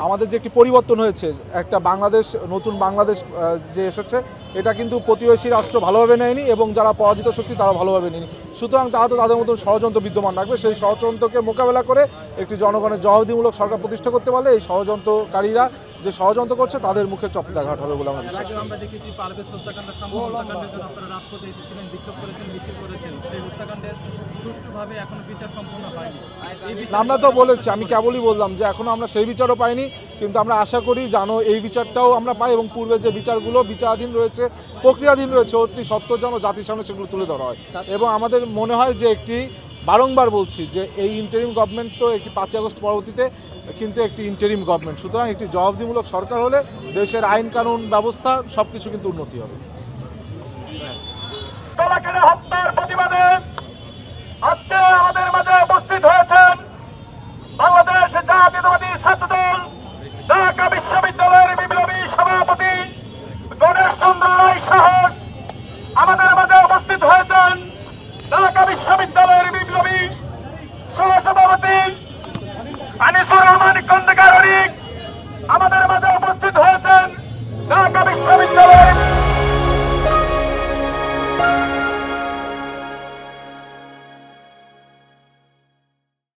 আমাদের যে একটি পরিবর্তন হয়েছে, একটা বাংলাদেশ, নতুন বাংলাদেশ যে এসেছে, এটা কিন্তু প্রতিবেশী রাষ্ট্র ভালোভাবে নেয়নি এবং যারা পরাজিত শক্তি তারা ভালোভাবে নেয়নি। সুতরাং তারা তো তাদের মতন ষড়যন্ত্র বিদ্যমান রাখবে। সেই ষড়যন্ত্রকে মোকাবেলা করে একটি জনগণের জবাবদিহিমূলক সরকার প্রতিষ্ঠা করতে পারলে এই ষড়যন্ত্রকারীরা যে ষড়যন্ত্র করছে তাদের মুখে চপেটাঘাত হবে বলে আমরা বিশ্বাস করি। আমরা দেখেছি পারভেজ হত্যাকাণ্ডের হত্যাকাণ্ডের জন্য আপনারা রাজপথে এসেছিলেন, বিক্ষোভ করেছেন, মিছিল করেছেন। সেই হত্যাকাণ্ডের সুষ্ঠুভাবে এখনো বিচার সম্পন্ন হয়নি। আমরা তো বলেছি, আমি কেবলই বললাম যে এখনো আমরা সেই বিচারও পাইনি, কিন্তু আমরা আশা করি যেন এই বিচারটাও আমরা পাই এবং পূর্বে যে বিচারগুলো বিচারাধীন রয়েছে, প্রক্রিয়াধীন রয়েছে, অতি সত্য যেন জাতির সামনে সেগুলো তুলে ধরা হয়। এবং আমাদের মনে হয় যে একটি, বারংবার বলছি যে এই ইন্টারিম গভর্নমেন্ট তো একটি 5ই আগস্ট পরবর্তীতে কিন্তু একটি ইন্টারিম গভর্নমেন্ট, সুতরাং একটি জবাবদিহিমূলক সরকার হলে দেশের আইন কানুন ব্যবস্থা সব কিছু কিন্তু উন্নতি হবে। হত্যার প্রতিবাদে আজকে আমাদের মাঝে উপস্থিত হয়েছেন বাংলাদেশ জাতীয়তাবাদী ছাত্রদল ঢাকা বিশ্ববিদ্যালয়ের বিপ্লবী সভাপতি গণেশ চন্দ্র রায় সাহস। আমাদের মাঝে উপস্থিত হয়েছেন ঢাকা বিশ্ববিদ্যালয়ের বিপ্লবী সহসভাপতি আনিসুর রহমান খন্দকার। আমাদের